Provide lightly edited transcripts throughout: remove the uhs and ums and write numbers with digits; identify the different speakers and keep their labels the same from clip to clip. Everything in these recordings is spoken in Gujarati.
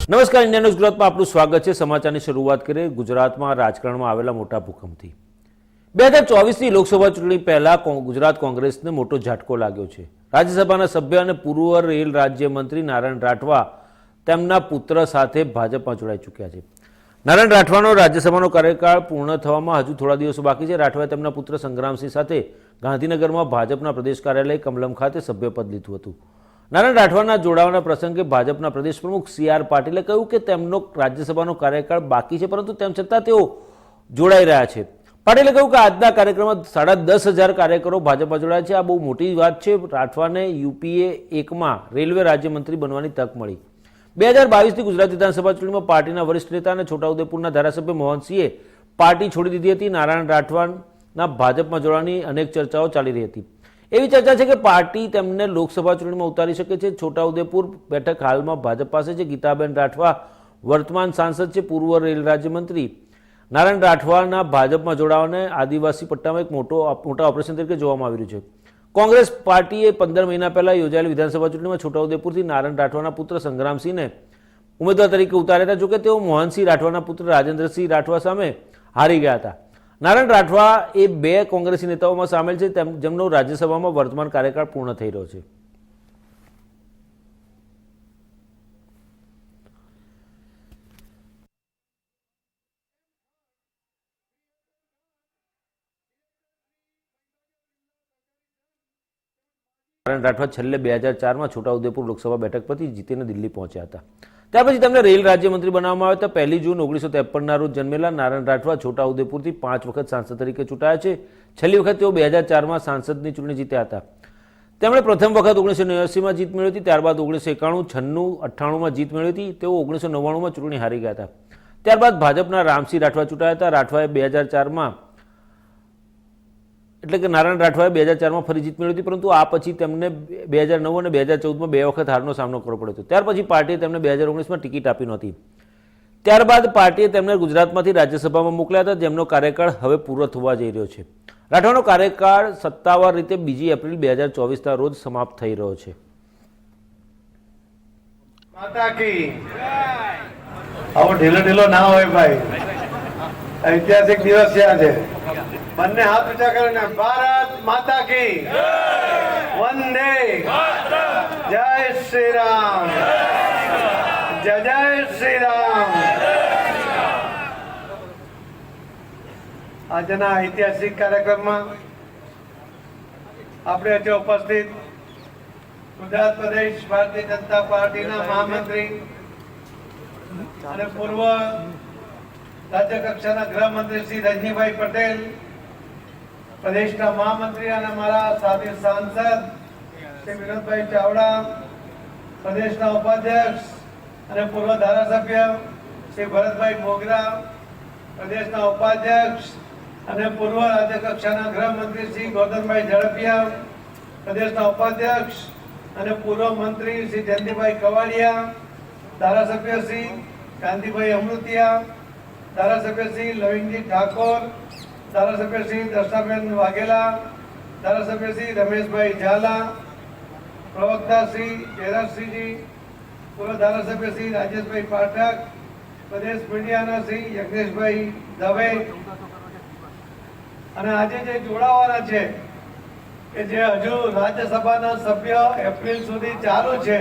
Speaker 1: નમસ્કાર, ઇન્ડિયા ન્યૂઝ ગુજરાતમાં આપનું સ્વાગત છે। સમાચારની શરૂઆત કરીએ ગુજરાતમાં રાજકારણમાં આવેલા મોટા ભૂકંપથી। 2024ની લોકસભા ચૂંટણી પહેલા ગુજરાત કોંગ્રેસને મોટો ઝાટકો લાગ્યો છે। રાજ્યસભાના સભ્ય અને પૂર્વ રેલ રાજ્યમંત્રી નારાયણ રાઠવા તેમના પુત્ર સાથે ભાજપમાં જોડાઈ ચૂક્યા છે। નારાયણ રાઠવાનો રાજ્યસભાનો કાર્યકાળ પૂર્ણ થવામાં હજુ થોડા દિવસો બાકી છે। રાઠવાએ તેમના પુત્ર સંગ્રામસિંહ સાથે ગાંધીનગરમાં ભાજપના પ્રદેશ કાર્યાલય કમલમ ખાતે સભ્યપદ લીધું હતું। નારાયણ રાઠવાના જોડાવાના પ્રસંગે ભાજપના પ્રદેશ પ્રમુખ CR પાટીલે કહ્યું કે તેમનો રાજ્યસભાનો કાર્યકાળ બાકી છે, પરંતુ તેમ છતાં તેઓ જોડાઈ રહ્યા છે। પાટીલે કહ્યું કે આજના કાર્યક્રમમાં 10,500 કાર્યકરો ભાજપમાં જોડાયા છે। આ બહુ મોટી વાત છે। રાઠવાને UPA 1માં રેલવે રાજ્યમંત્રી બનવાની તક મળી। 2022ની ગુજરાત વિધાનસભા ચૂંટણીમાં પાર્ટીના વરિષ્ઠ નેતા અને છોટાઉદેપુરના ધારાસભ્ય મોહનસિંહે પાર્ટી છોડી દીધી હતી। નારાયણ રાઠવાના ભાજપમાં જોડાવાની અનેક ચર્ચાઓ ચાલી રહી હતી। એવી ચર્ચા છે કે પાર્ટી તેમને લોકસભા ચૂંટણીમાં ઉતારી શકે છે। છોટાઉદેપુર બેઠક હાલમાં ભાજપ પાસે છે। ગીતાબેન રાઠવા વર્તમાન સાંસદ છે। પૂર્વ રેલ રાજ્યમંત્રી નારાયણ રાઠવાના ભાજપમાં જોડાવાને આદિવાસી પટ્ટામાં એક મોટા ઓપરેશન તરીકે જોવામાં આવી રહ્યું છે। કોંગ્રેસ પાર્ટીએ 15 મહિના પહેલા યોજાયેલી વિધાનસભા ચૂંટણીમાં છોટાઉદેપુરથી નારાયણ રાઠવાના પુત્ર સંગ્રામસિંહને ઉમેદવાર તરીકે ઉતાર્યા હતા। જોકે તેઓ મોહનસિંહ રાઠવાના પુત્ર રાજેન્દ્રસિંહ રાઠવા સામે હારી ગયા હતા। નારાયણ રાઠવા એ 2 કોંગ્રેસી નેતાઓમાં સામેલ છે જેમનો રાજ્યસભામાં વર્તમાન કાર્યકાળ પૂર્ણ થઈ રહ્યો છે। નારાયણ રાઠવા છેલ્લે 2004માં છોટાઉદેપુર લોકસભા બેઠક પરથી જીતીને દિલ્હી પહોંચ્યા હતા। ત્યાર પછી તેમને રેલ રાજ્યમંત્રી બનાવવામાં આવ્યા હતા। 1 જૂન 1953ના રોજ જન્મેલા નારાયણ રાઠવા છોટાઉદેપુરથી 5 વખત સાંસદ તરીકે ચૂંટાયા છે। છેલ્લી વખત તેઓ 2004માં સાંસદની ચૂંટણી જીત્યા હતા। તેમણે પ્રથમ વખત 1989માં જીત મેળવી હતી, ત્યારબાદ 1991, 96, 98માં જીત મેળવી હતી। તેઓ 1999માં ચૂંટણી હારી ગયા હતા। ત્યારબાદ ભાજપના રામસિંહ રાઠવા ચૂંટાયા હતા। રાઠવાએ 2004માં એટલે કે નારાયણ રાઠવાએ 2004માં ફરી જીત મેળવી હતી, પરંતુ આ પછી તેમને 2009 અને 2014માં 2 વખત હારનો સામનો કરવો પડ્યો હતો। ત્યાર પછી પાર્ટીએ તેમને 2019માં ટિકિટ આપી નહોતી। ત્યારબાદ પાર્ટીએ તેમને ગુજરાતમાંથી રાજ્યસભામાં મોકલ્યા હતા, જેમનો કાર્યકાળ હવે પૂરો થવા જઈ રહ્યો છે। રાઠવાનો કાર્યકાળ સત્તાવાર રીતે 2 એપ્રિલ 2024ના રોજ સમાપ્ત થઈ રહ્યો છે।
Speaker 2: માતા કી આવો ઢીલો ના હોય ભાઈ, ઐતિહાસિક દિવસ છે આજે। બંને હાથ ઊંચા કરીને ભારત માતા કી વંદે જય શ્રી રામ, જય જય શ્રી રામ। આજના ઐતિહાસિક કાર્યક્રમમાં આપણે આજે ઉપસ્થિત ગુજરાત પ્રદેશ ભારતીય જનતા પાર્ટીના મહામંત્રી અને પૂર્વ રાજ્ય કક્ષાના ગૃહમંત્રી શ્રી રજનીભાઈ પટેલ, પ્રદેશના મહામંત્રી અને મારા સાથી સાંસદ શ્રી વિનોદભાઈ ચાવડા, પ્રદેશના ઉપાધ્યક્ષ અને પૂર્વ ધારાસભ્ય શ્રી ભરતભાઈ મોગરા, પ્રદેશના ઉપાધ્યક્ષ અને પૂર્વ રાજ્ય કક્ષાના ગૃહમંત્રી શ્રી ગોરધનભાઈ ઝડપિયા, પ્રદેશના ઉપાધ્યક્ષ અને પૂર્વ મંત્રી શ્રી જયંતિભાઈ કવાડિયા, ધારાસભ્ય શ્રી કાંતિભાઈ અમૃતિયા, ધારાસભ્ય શ્રી લવિંગજી ઠાકોર, ધારાસભ્ય શ્રી દર્શાબેન વાઘેલા, ધારાસભ્ય શ્રી રમેશભાઈ ઝાલા, પ્રવક્તા શ્રી જયરાજસિંહજી, પૂર્વ ધારાસભ્ય શ્રી રાજેશભાઈ પાઠક, પ્રદેશ મીડિયાના શ્રી યજ્ઞેશભાઈ દવે અને આજે જે જોડાવાના છે કે જે હજુ રાજ્યસભાના સભ્ય એપ્રિલ સુધી ચાલુ છે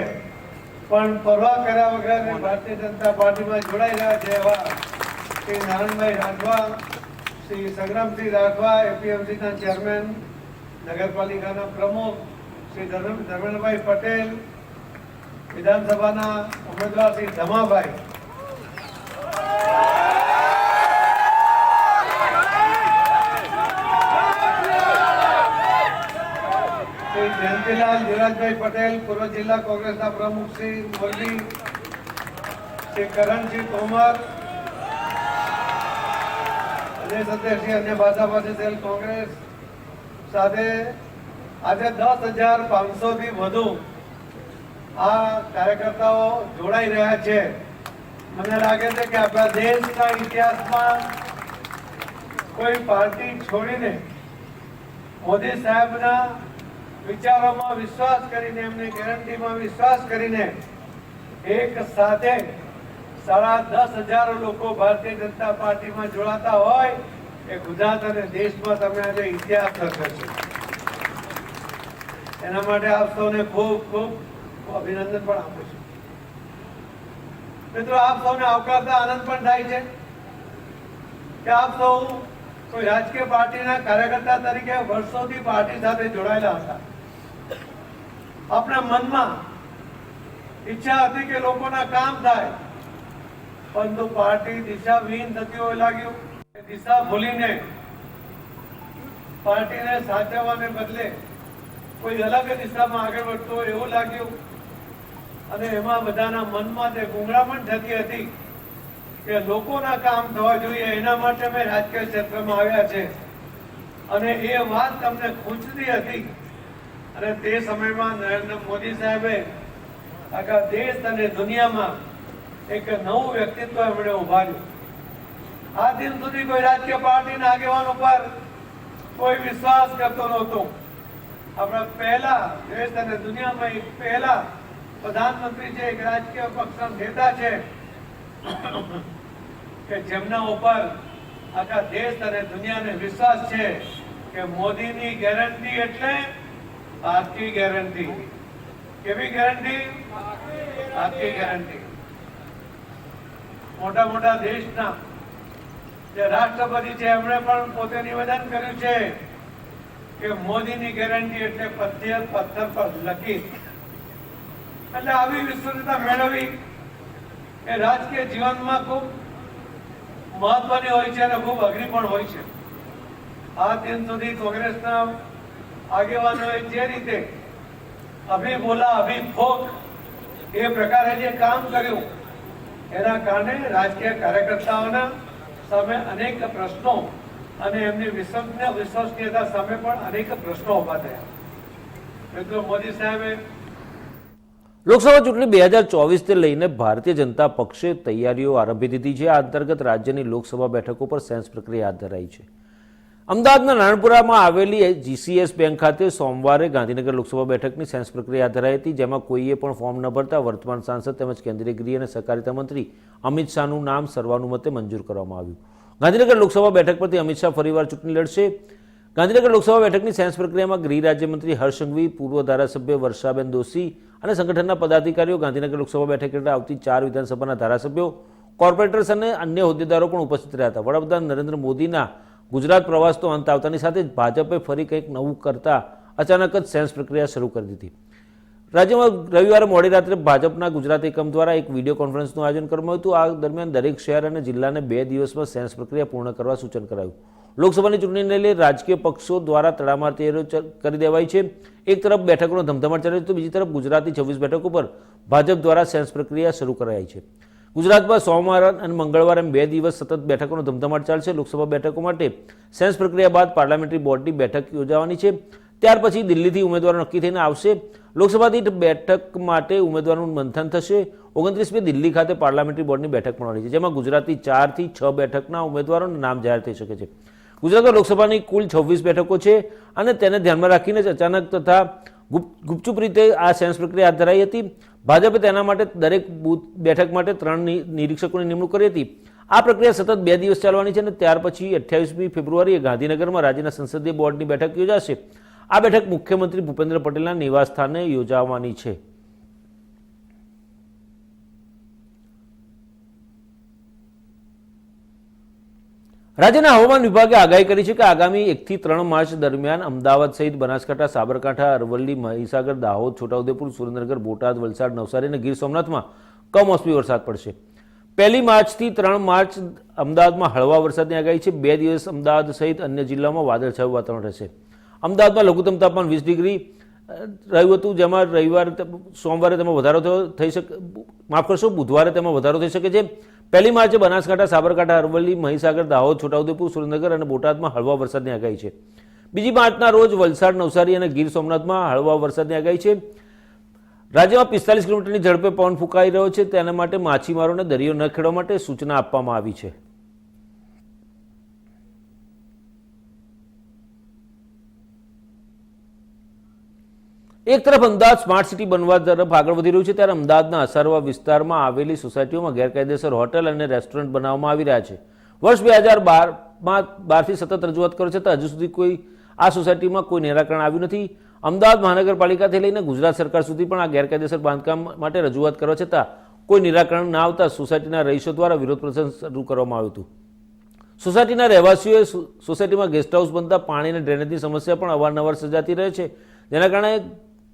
Speaker 2: પણ પરવા કર્યા વગર ભારતીય જનતા પાર્ટીમાં જોડાઈ રહ્યા છે એવા શ્રી નારાયણભાઈ રાઠવા, શ્રી સંગ્રામસિંહ રાઠવા, APMCના ચેરમેન, નગરપાલિકાના પ્રમુખ શ્રી ધર્મેન્દ્રભાઈ પટેલ, વિધાનસભાના ઉમેદવાર શ્રી ધમાભાઈ, શ્રી જયંતિલાલ ધીરજભાઈ પટેલ, પૂર્વ જિલ્લા કોંગ્રેસના પ્રમુખ શ્રી મોરબી, શ્રી કરણસિંહ તોમર, પ્રદેશ અધ્યક્ષ અન્ય ભાજપા સેલ કોંગ્રેસ સાથે આજે 10,500 થી વધુ આ કાર્યકર્તાઓ જોડાઈ રહ્યા છે। મને લાગે છે કે આપણા દેશના ઇતિહાસમાં કોઈ પાર્ટી છોડીને મોદી સાહેબના વિચારોમાં વિશ્વાસ કરીને, એમની ગેરંટીમાં વિશ્વાસ કરીને એક સાથે 10,500 લોકો ભારતીય જનતા પાર્ટીમાં જોડાતા હોય એ ગુજરાત અને દેશમાં તમે આજે ઇતિહાસ લખશો. એના માટે આપ સૌને ખૂબ ખૂબ અભિનંદન પણ આપું છું. મિત્રો, આપ સૌને આવકારતા આનંદ પણ થાય છે કે આપ સૌ કોઈ રાજકીય પાર્ટીના કાર્યકર્તા તરીકે વર્ષોથી પાર્ટી સાથે જોડાયેલા હતા. આપણા મનમાં ઈચ્છા હતી કે લોકોના કામ થાય, પરંતુ પાર્ટી દિશાવિહીન થતી હોય લાગ્યું. દિશા ભૂલીને પાર્ટીને સાચવવાને બદલે કોઈ અલગ દિશામાં આગળ વધતો હોય એવું લાગ્યું. અને એમાં બધાના મનમાં તે ગુંગળામણ થતી હતી કે લોકોના કામ થવા જોઈએ, એના માટે અમે રાજકીય ક્ષેત્રમાં આવ્યા છે. અને એ વાત તમને ખૂંચતી હતી. અને તે સમયમાં નરેન્દ્ર મોદી સાહેબે આખા દેશ અને દુનિયામાં એક નવું વ્યક્તિત્વ એમણે ઉભાર્યું. આ દિન સુધી કોઈ રાજકીય પાર્ટીના આગેવાન ઉપર કોઈ વિશ્વાસ કરતો નહોતો. આપણા પહેલા દેશ અને દુનિયામાં એક પહેલા પ્રધાનમંત્રી છે, એક રાજકીય પક્ષના નેતા છે કે જેમના ઉપર આખા દેશ અને દુનિયાને વિશ્વાસ છે કે મોદીની ગેરંટી એટલે પાર્ટી ગેરંટી. કેવી ગેરંટી? Party guarantee. મોટા મોટા દેશના જે રાષ્ટ્રપતિ છે એમણે પણ પોતે નિવેદન કર્યું છે કે મોદીની ગેરંટી એટલે પથ્થર પર લખી. એટલે આવી વિશ્વસનીયતા મેળવવી એ રાજકીય જીવનમાં ખૂબ મહત્વની હોય છે અને ખૂબ અઘરી પણ હોય છે. આ દિન સુધી કોંગ્રેસના આગેવાનોએ જે રીતે અભી બોલા અભી ફોક એ પ્રકારે જે કામ કર્યું એના કારણે રાજકીય કાર્યકર્તાઓના સામે અનેક પ્રશ્નો અને એમની વિશ્વસનીયતા સામે પણ અનેક પ્રશ્નો ઉભા થયા. મિત્રો, મોદી સાહેબે
Speaker 1: લોકસભા ચૂંટણી 2024 ને લઈને ભારતીય જનતા પક્ષે તૈયારીઓ આરંભી દીધી છે. આ અંતર્ગત રાજ્યની લોકસભા બેઠકો પર સેન્સ પ્રક્રિયા હાથ ધરાઈ છે. અમદાવાદના નારણપુરામાં આવેલી જીસીએસ બેંક ખાતે સોમવારે ગાંધીનગર લોકસભા બેઠકની સેન્સ પ્રક્રિયા હાથ ધરાઈ હતી, જેમાં કોઈએ પણ ફોર્મ ન ભરતા વર્તમાન સાંસદ તેમજ કેન્દ્રીય ગૃહ અને સહકારિતા મંત્રી અમિત શાહનું નામ સર્વાનુમતે મંજૂર કરવામાં આવ્યું. ગાંધીનગર લોકસભા બેઠક પરથી અમિત શાહ ફરીવાર ચૂંટણી લડશે. ગાંધીનગર લોકસભા બેઠકની સેન્સ પ્રક્રિયામાં ગૃહ રાજ્યમંત્રી હર્ષ સંઘવી, પૂર્વ ધારાસભ્ય વર્ષાબેન દોશી અને સંગઠનના પદાધિકારીઓ, ગાંધીનગર લોકસભા બેઠક હેઠળ આવતી 4 વિધાનસભાના ધારાસભ્યો, કોર્પોરેટર્સ અને અન્ય હોદ્દેદારો પણ ઉપસ્થિત રહ્યા હતા. વડાપ્રધાન નરેન્દ્ર મોદીના ગુજરાત પ્રવાસ તો અંત આવતાની સાથે જ ભાજપે ફરી કંઈક નવું કરતા અચાનક જ સેન્સ પ્રક્રિયા શરૂ કરી દીધી. રાજ્યમાં રવિવારે મોડી રાત્રે ભાજપના ગુજરાત એકમ દ્વારા એક વિડીયો કોન્ફરન્સનું આયોજન કરવામાં આવ્યું હતું. આ દરમિયાન દરેક શહેર અને જિલ્લાને 2 દિવસમાં સેન્સ પ્રક્રિયા પૂર્ણ કરવા સૂચન કરાયું. લોકસભાની ચૂંટણીને લઈ રાજકીય પક્ષો દ્વારા તડામાર તૈયારીઓ કરી દેવાઈ છે. એક તરફ બેઠકોનો ધમધમાટ ચાલે છે તો બીજી તરફ ગુજરાતની 26 બેઠકો પર ભાજપ દ્વારા સેન્સ પ્રક્રિયા શરૂ કરાઈ છે. ગુજરાતમાં સોમવાર અને મંગળવારે 2 દિવસ સતત બેઠકોનો ધમધમાટ ચાલશે. લોકસભા બેઠકો માટે સેન્સ પ્રક્રિયા બાદ પાર્લામેન્ટરી બોર્ડની બેઠક યોજાવાની છે. ત્યાર પછી દિલ્હીથી ઉમેદવારો નક્કી થઈને આવશે. લોકસભા દીઠ બેઠક માટે ઉમેદવારોનું મંથન થશે. 29મી દિલ્હી ખાતે પાર્લામેન્ટરી બોર્ડની બેઠક મળવાની છે, જેમાં ગુજરાતની 4 થી 6 બેઠકના ઉમેદવારોના નામ જાહેર થઈ શકે છે. ગુજરાતમાં લોકસભાની કુલ 26 બેઠકો છે અને તેને ધ્યાનમાં રાખીને જ અચાનક તથા ગુપચુપ રીતે આ સેન્સ પ્રક્રિયા હાથ ધરાઈ હતી. ભાજપે તેના માટે દરેક બૂથ બેઠક માટે 3 નિરીક્ષકોની નિમણૂક કરી હતી. આ પ્રક્રિયા સતત 2 દિવસ ચાલવાની છે અને ત્યાર પછી 28મી ફેબ્રુઆરીએ ગાંધીનગરમાં રાજ્યના સંસદીય બોર્ડની બેઠક યોજાશે. આ બેઠક મુખ્યમંત્રી ભૂપેન્દ્ર પટેલના નિવાસસ્થાને યોજાવાની છે. રાજ્યના હવામાન વિભાગે આગાહી કરી છે કે આગામી 1 થી 3 માર્ચ દરમિયાન અમદાવાદ સહિત બનાસકાંઠા, સાબરકાંઠા, અરવલ્લી, મહીસાગર, દાહોદ, છોટાઉદેપુર, સુરેન્દ્રનગર, બોટાદ, વલસાડ, નવસારી અને ગીર સોમનાથમાં કમોસમી વરસાદ પડશે. 1 માર્ચથી 3 માર્ચ અમદાવાદમાં હળવા વરસાદની આગાહી છે. 2 દિવસ અમદાવાદ સહિત અન્ય જિલ્લાઓમાં વાદળછાયું વાતાવરણ રહેશે. અમદાવાદમાં લઘુત્તમ તાપમાન 20 ડિગ્રી રહ્યું હતું, જેમાં સોમવારે તેમાં વધારો થઈ શકે, બુધવારે તેમાં વધારો થઈ શકે છે. 1 માર્ચે બનાસકાંઠા, સાબરકાંઠા, અરવલ્લી, મહીસાગર, દાહોદ, છોટાઉદેપુર, સુરેન્દ્રનગર અને બોટાદમાં હળવા વરસાદની આગાહી છે. 2 માર્ચના રોજ વલસાડ, નવસારી અને ગીર સોમનાથમાં હળવા વરસાદની આગાહી છે. રાજ્યમાં 45 કિલોમીટરની ઝડપે પવન ફૂંકાઈ રહ્યો છે. તેના માટે માછીમારોને દરિયો ન ખેડવા માટે સૂચના આપવામાં આવી છે. એક તરફ અમદાવાદ સ્માર્ટ સિટી બનવા તરફ આગળ વધી રહ્યું છે, ત્યારે અમદાવાદના અસારવા વિસ્તારમાં આવેલી સોસાયટીઓમાં ગેરકાયદેસર હોટેલ અને રેસ્ટોરન્ટ બનાવવામાં આવી રહ્યા છે. વર્ષ 2012થી સતત રજૂઆત કરે છે, તો હજુ સુધી કોઈ આ સોસાયટીમાં કોઈ નિરાકરણ આવ્યું નથી. અમદાવાદ મહાનગરપાલિકાથી લઈને ગુજરાત સરકાર સુધી પણ આ ગેરકાયદેસર બાંધકામ માટે રજૂઆત કરવા છતાં કોઈ નિરાકરણ ના આવતા સોસાયટીના રહીશો દ્વારા વિરોધ પ્રદર્શન શરૂ કરવામાં આવ્યું હતું. સોસાયટીના રહેવાસીઓએ સોસાયટીમાં ગેસ્ટ હાઉસ બનતા પાણી અને ડ્રેનેજની સમસ્યા પણ અવારનવાર સર્જાતી રહે છે, જેના કારણે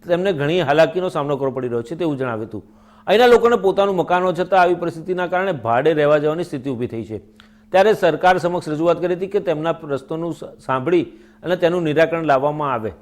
Speaker 1: તેમને ઘણી હાલાકીનો સામનો કરવો પડી રહ્યો છે તેવું જણાવ્યું હતું. અહીંના લોકોને પોતાનું મકાનો છતાં આવી પરિસ્થિતિના કારણે ભાડે રહેવા જવાની સ્થિતિ ઊભી થઈ છે. ત્યારે સરકાર સમક્ષ રજૂઆત કરી હતી કે તેમના પ્રશ્નોનું સાંભળી અને તેનું નિરાકરણ લાવવામાં આવે.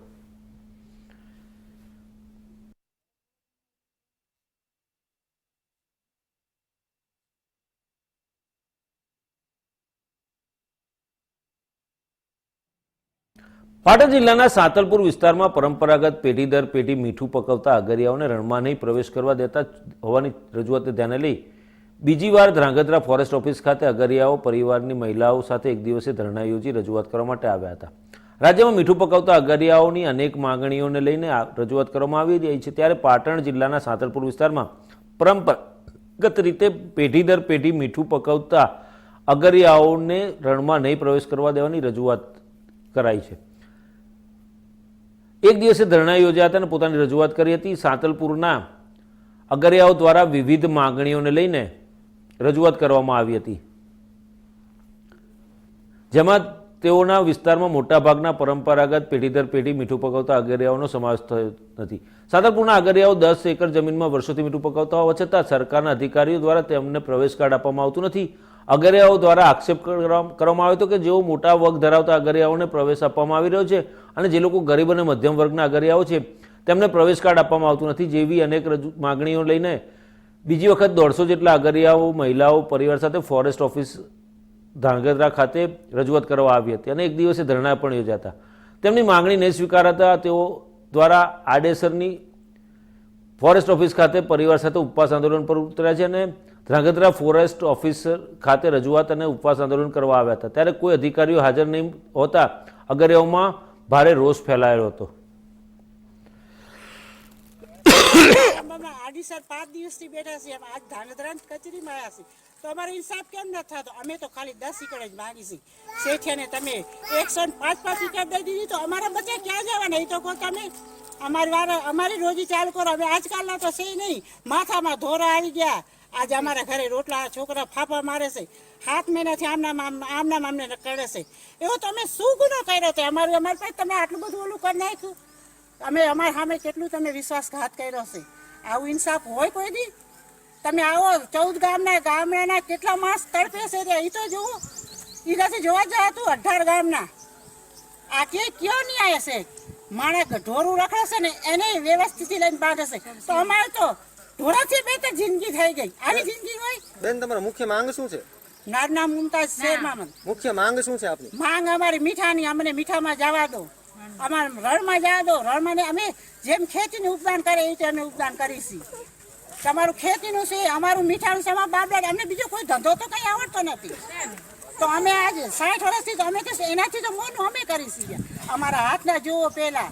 Speaker 1: પાટણ જિલ્લાના સાંતલપુર વિસ્તારમાં પરંપરાગત પેઢી દર પેઢી મીઠું પકવતા અગરિયાઓને રણમાં નહીં પ્રવેશ કરવા દેતા હોવાની રજૂઆતને ધ્યાને લઈ બીજી વાર ધ્રાંગધ્રા ફોરેસ્ટ ઓફિસ ખાતે અગરિયાઓ પરિવારની મહિલાઓ સાથે એક દિવસે ધરણા યોજી રજૂઆત કરવા માટે આવ્યા હતા. રાજ્યમાં મીઠું પકવતા અગરિયાઓની અનેક માંગણીઓને લઈને રજૂઆત કરવામાં આવી રહી છે, ત્યારે પાટણ જિલ્લાના સાંતલપુર વિસ્તારમાં પરંપરાગત રીતે પેઢી દર પેઢી મીઠું પકવતા અગરિયાઓને રણમાં નહીં પ્રવેશ કરવા દેવાની રજૂઆત કરાઈ છે. એક દિવસે ધરણા યોજ્યા હતા અને પોતાની રજૂઆત કરી હતી. સાંતલપુરના અગરિયાઓ દ્વારા વિવિધ માંગણીઓને લઈને રજૂઆત કરવામાં આવી હતી, જેમાં તેઓના વિસ્તારમાં મોટાભાગના પરંપરાગત પેઢી દર પેઢી મીઠું પકવતા અગરિયાઓનો સમાવેશ થયો નથી. સાંતલપુરના અગરિયાઓ 10 એકર જમીનમાં વર્ષોથી મીઠું પકવતા હોવા છતાં સરકારના અધિકારીઓ દ્વારા તેમને પ્રવેશ કાર્ડ આપવામાં આવતું નથી. અગરિયાઓ દ્વારા આક્ષેપ કરવામાં આવ્યો હતો કે જેઓ મોટા વર્ગ ધરાવતા અગરિયાઓને પ્રવેશ આપવામાં આવી રહ્યો છે અને જે લોકો ગરીબ અને મધ્યમ વર્ગના અગરિયાઓ છે તેમને પ્રવેશ કાર્ડ આપવામાં આવતું નથી. જેવી અનેક માંગણીઓ લઈને બીજી વખત 150 જેટલા અગરિયાઓ મહિલાઓ પરિવાર સાથે ફોરેસ્ટ ઓફિસ ધ્રાંગધ્રા ખાતે રજૂઆત કરવા આવી હતી અને એક દિવસે ધરણા પણ યોજ્યા હતા. તેમની માંગણી નહીં સ્વીકારાતા તેઓ દ્વારા આડેસરની ફોરેસ્ટ ઓફિસ ખાતે પરિવાર સાથે ઉપવાસ આંદોલન પર ઉતર્યા છે અને ધ્રાંગધ્રા ફોરેસ્ટ ઓફિસ ખાતે રજૂઆત અને ઉપવાસ આંદોલન કરવા આવ્યા હતા. ત્યારે કોઈ અધિકારીઓ હાજર નહીં હોતા અગરિયાઓમાં ભારે રોષ ફેલાયેલો હતો.
Speaker 3: આડી 5 દિવસથી બેઠા છીએ, આજ ધ્રાંગધ્રા કચેરીમાં આવ્યા છીએ તો અમારો ઇન્સાફ કેમ ન થતો? અમે તો ખાલી 10 એકર જ માંગી છીએ. શેઠિયાને તમે 105 એકર દઈ દીધી તો અમારા બચ્ચા ક્યાં જવાના? એ તો કહો તમે અમારી રોજી ચાલુ કરો. હવે આજકાલના તો છે નહીં, માથામાં ધોરા આવી ગયા. આજે અમારા ઘરે રોટલા છોકરા ફાફા મારે છે, 7 મહિનાથી આમના અમને કરે છે. એવો તમે શું ગુનો કર્યો હતો? અમારી પાસે તમે આટલું બધું ઓલું કરી નાખ્યું. અમે અમારા સામે કેટલું તમે વિશ્વાસઘાત કર્યો છે? આવું ઇન્સાફ હોય કોઈ દી? તમે આવો 14 ગામડાના કેટલા માણસ તડપે છે એ તો જુઓ. એ નથી જોવા જ હતું 18 ગામના. આ કયો ન્યાય છે? માણસ ઢોરું રખડે છે ને એને વ્યવસ્થિતથી લઈને બાંધે છે, તો અમારે તો ઢોરાથી બેતર જિંદગી થઈ ગઈ. આવી જિંદગી હોય?
Speaker 4: બેન, તમારા મુખ્ય માંગ શું છે?
Speaker 3: નારના મુમતાજ શેરમામન.
Speaker 4: મુખ્ય માંગ શું છે આપની?
Speaker 3: માંગ અમારી મીઠાની, અમને મીઠામાં જવા દો, અમારે રણમાં જવા દો. રણમાં અમે જેમ ખેતીનું ઉપદાન કરે એ અમે ઉપદાન કરીશું. તમારું ખેતીનું છે, અમારું મીઠાનું છે, અમારા બાપ અમને બીજો કોઈ ધંધો તો કઈ આવડતો નથી. તો અમે આજે 60 વર્ષથી તો અમે તો એનાથી તો મોનું અમે કરીશું. અમારા હાથના જુઓ પહેલા,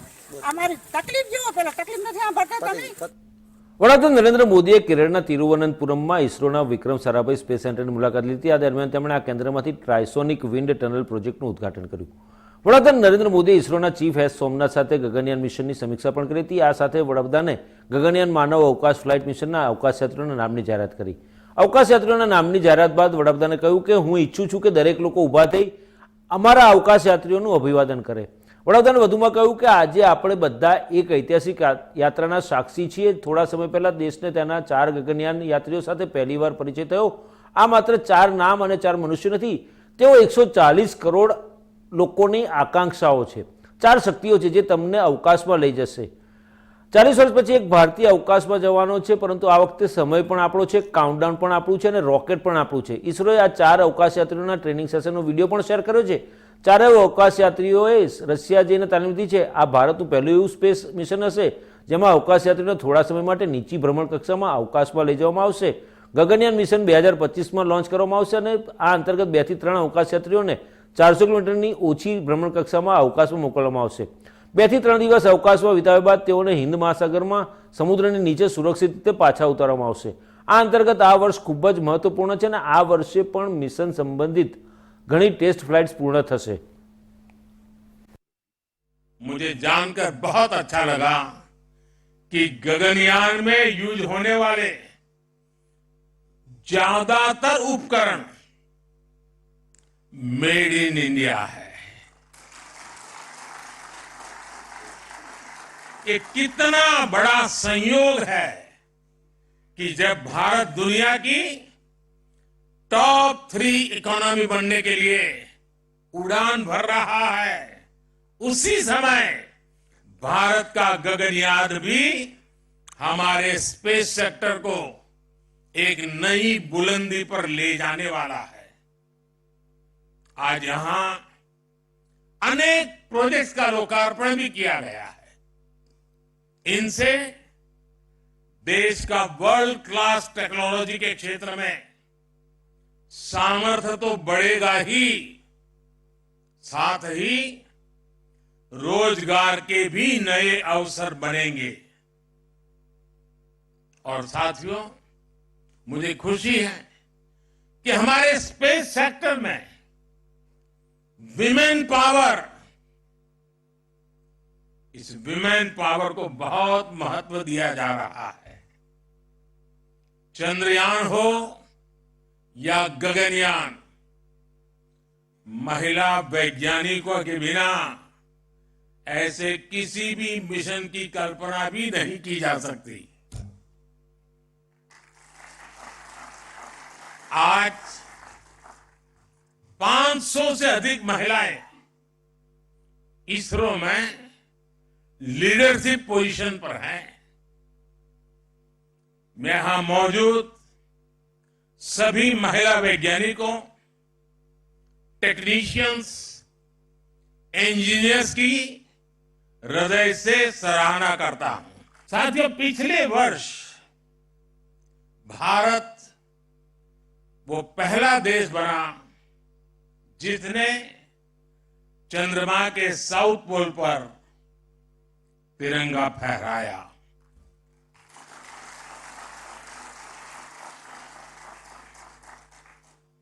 Speaker 3: અમારી તકલીફ જુઓ પહેલા. તકલીફ નથી સાંભળતા તમે?
Speaker 1: વડાપ્રધાન નરેન્દ્ર મોદીએ કેરળના તિરુવનંતપુરમમાં ઇસરોના વિક્રમ સારાભાઈ સ્પેસ સેન્ટરની મુલાકાત લીધી. આ દરમિયાન તેમણે આ કેન્દ્રમાંથી ટ્રાયસોનિક વિન્ડ ટનલ પ્રોજેક્ટનું ઉદ્ઘાટન કર્યું. વડાપ્રધાન નરેન્દ્ર મોદીએ ઇસરોના ચીફ એસ સોમનાથ સાથે ગગનયાન મિશનની સમીક્ષા પણ કરી હતી. આ સાથે વડાપ્રધાને ગગનયાન માનવ અવકાશ ફ્લાઇટ મિશનના અવકાશયાત્રીઓના નામની જાહેરાત કરી. અવકાશયાત્રીઓના નામની જાહેરાત બાદ વડાપ્રધાને કહ્યું કે હું ઈચ્છું છું કે દરેક લોકો ઊભા થઈ અમારા અવકાશયાત્રીઓનું અભિવાદન કરે. વડાપ્રધાને વધુમાં કહ્યું કે આજે આપણે બધા એક ઐતિહાસિક યાત્રાના સાક્ષી છીએ. થોડા સમય પહેલા દેશને તેના 4 ગગનયાન યાત્રીઓ સાથે પહેલીવાર પરિચય થયો. આ માત્ર 4 નામ અને 4 મનુષ્ય નથી, તેઓ 140 કરોડ લોકોની આકાંક્ષાઓ છે. 4 શક્તિઓ છે જે તમને અવકાશમાં લઈ જશે. 40 વર્ષ પછી એક ભારતીય અવકાશમાં જવાનો છે, પરંતુ આ વખતે સમય પણ આપણો છે, કાઉન્ટડાઉન પણ આપણું છે અને રોકેટ પણ આપણું છે. ઇસરોએ આ 4 અવકાશયાત્રીઓના ટ્રેનિંગ સેશનનો વિડીયો પણ શેર કર્યો છે. 4 અવકાશયાત્રીઓએ રશિયા જઈને તાલીમ લીધી છે. આ ભારતનું પહેલું એવું સ્પેસ મિશન હશે જેમાં અવકાશયાત્રીઓને થોડા સમય માટે નીચી ભ્રમણ કક્ષામાં અવકાશમાં લઈ જવામાં આવશે. ગગનયાન મિશન 2025માં લોન્ચ કરવામાં આવશે અને આ અંતર્ગત 2 થી 3 અવકાશયાત્રીઓને 400 કિલોમીટરની ઓછી ભ્રમણ કક્ષામાં અવકાશમાં મોકલવામાં આવશે. 2 થી 3 દિવસ અવકાશમાં વિતાવ્યા બાદ તેઓને હિન્દ મહાસાગરમાં સમુદ્રની નીચે સુરક્ષિત રીતે પાછા ઉતારવામાં આવશે. આ અંતર્ગત આ વર્ષ ખૂબ જ મહત્વપૂર્ણ છે અને આ વર્ષે પણ મિશન સંબંધિત ઘણી ટેસ્ટ ફ્લાઇટ્સ પૂર્ણ થશે.
Speaker 5: मुझे जानकर बहुत अच्छा लगा कि गगनयान में यूज होने वाले ज्यादातर उपकरण मेड इन इंडिया है. ये कितना बड़ा संयोग है कि जब भारत दुनिया की टॉप 3 इकोनॉमी बनने के लिए उड़ान भर रहा है, उसी समय भारत का गगनयान भी हमारे स्पेस सेक्टर को एक नई बुलंदी पर ले जाने वाला है. आज यहां अनेक प्रोजेक्ट्स का लोकार्पण भी किया गया है. इनसे देश का वर्ल्ड क्लास टेक्नोलॉजी के क्षेत्र में सामर्थ्य तो बढ़ेगा ही, साथ ही रोजगार के भी नए अवसर बनेंगे. और साथियों, मुझे खुशी है कि हमारे स्पेस सेक्टर में विमेन पावर, इस विमेन पावर को बहुत महत्व दिया जा रहा है. चंद्रयान हो या गगनयान, महिला वैज्ञानिकों के बिना ऐसे किसी भी मिशन की कल्पना भी नहीं की जा सकती. आज 500 से अधिक महिलाएं इसरो में लीडरशिप पोजीशन पर हैं. मैं यहां मौजूद सभी महिला वैज्ञानिकों, टेक्नीशियंस, इंजीनियर्स की हृदय से सराहना करता हूं. साथियों, पिछले वर्ष भारत वो पहला देश बना जिसने चंद्रमा के साउथ पोल पर तिरंगा फहराया.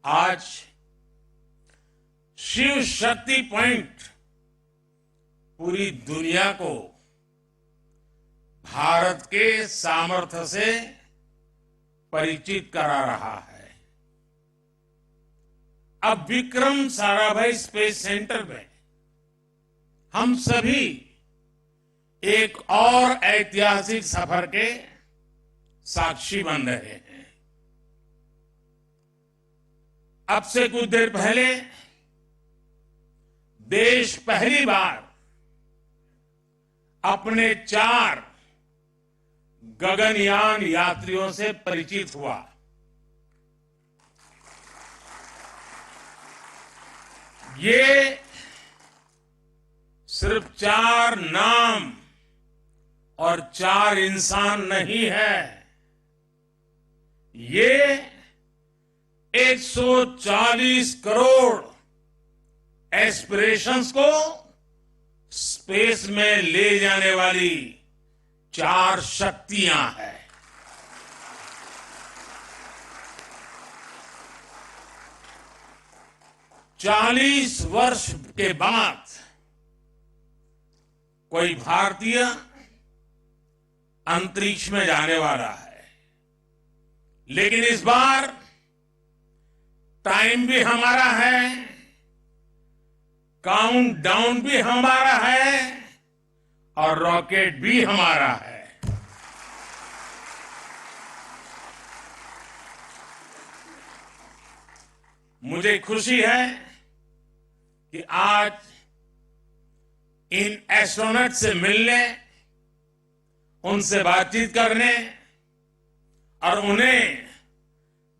Speaker 5: आज शिव शक्ति पॉइंट पूरी दुनिया को भारत के सामर्थ्य से परिचित करा रहा है. अब विक्रम साराभाई स्पेस सेंटर में हम सभी एक और ऐतिहासिक सफर के साक्षी बन रहे हैं. अब से कुछ देर पहले देश पहली बार अपने 4 गगनयान यात्रियों से परिचित हुआ. ये सिर्फ 4 नाम और 4 इंसान नहीं है, ये 140 करोड़ एस्पिरेशंस को स्पेस में ले जाने वाली 4 शक्तियां हैं. चालीस वर्ष के बाद कोई भारतीय अंतरिक्ष में जाने वाला है, लेकिन इस बार टाइम भी हमारा है, काउंट डाउन भी हमारा है और रॉकेट भी हमारा है. मुझे खुशी है कि आज इन एस्ट्रोनॉट से मिलने, उनसे बातचीत करने और उन्हें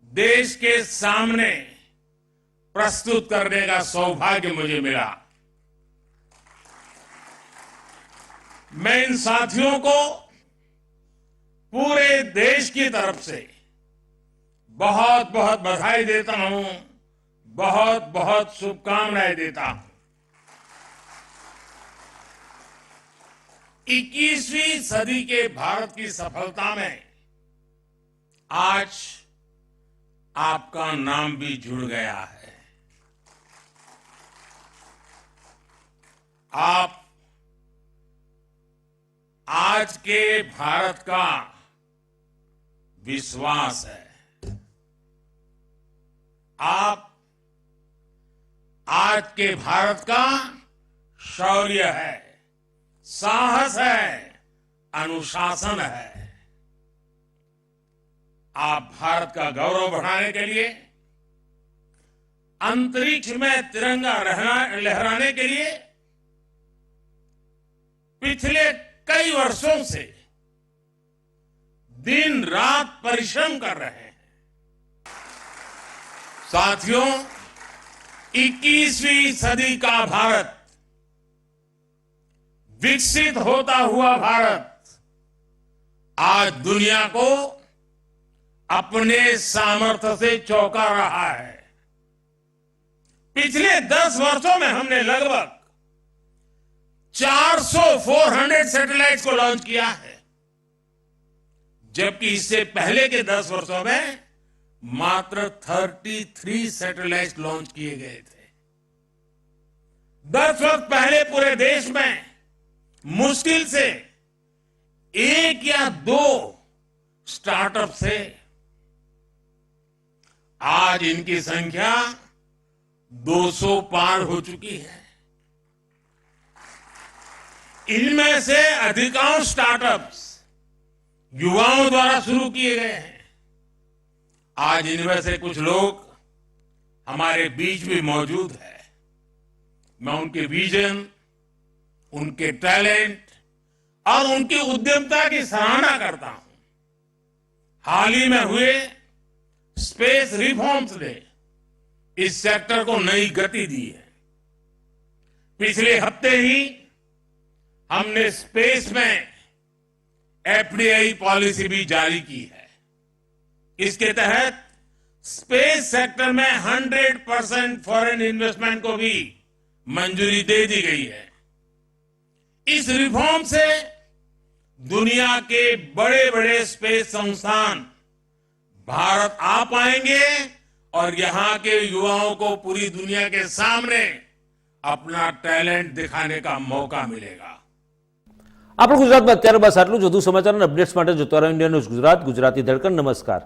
Speaker 5: देश के सामने प्रस्तुत करने का सौभाग्य मुझे मिला. मैं इन साथियों को पूरे देश की तरफ से बहुत बहुत बधाई देता हूं, बहुत बहुत शुभकामनाएं देता हूं. 21वीं सदी के भारत की सफलता में आज आपका नाम भी जुड़ गया है। आप आज के भारत का विश्वास है। आप आज के भारत का शौर्य है, साहस है, अनुशासन है। आप भारत का गौरव बढ़ाने के लिए, अंतरिक्ष में तिरंगा लहराने के लिए पिछले कई वर्षों से दिन रात परिश्रम कर रहे हैं। साथियों, 21वीं सदी का भारत, विकसित होता हुआ भारत आज दुनिया को अपने सामर्थ्य से चौंका रहा है। पिछले 10 वर्षों में हमने लगभग 400 सैटेलाइट्स को लॉन्च किया है, जबकि इससे पहले के 10 वर्षों में मात्र 33 सैटेलाइट्स लॉन्च किए गए थे। 10 वर्ष पहले पूरे देश में मुश्किल से 1 या 2 स्टार्टअप थे। आज इनकी संख्या 200 पार हो चुकी है। इनमें से अधिकांश स्टार्टअप्स युवाओं द्वारा शुरू किए गए हैं। आज इनमें से कुछ लोग हमारे बीच भी मौजूद है। मैं उनके विजन, उनके टैलेंट और उनकी उद्यमता की सराहना करता हूं। हाल ही में हुए स्पेस रिफॉर्म्स ने इस सेक्टर को नई गति दी है। पिछले हफ्ते ही हमने स्पेस में एफडीआई पॉलिसी भी जारी की है। इसके तहत स्पेस सेक्टर में 100% फॉरेन इन्वेस्टमेंट को भी मंजूरी दे दी गई है। इस रिफॉर्म से दुनिया के बड़े बड़े स्पेस संस्थान भारत आ पाएंगे और यहां के युवाओं को पूरी दुनिया के सामने अपना टैलेंट दिखाने का मौका मिलेगा।
Speaker 1: આપણે ગુજરાતમાં અત્યારે બસ આટલું જ. વધુ સમાચાર અને અપડેટ્સ માટે જોતા રહો ઇન્ડિયા ન્યૂઝ ગુજરાત, ગુજરાતી ધડકન. નમસ્કાર.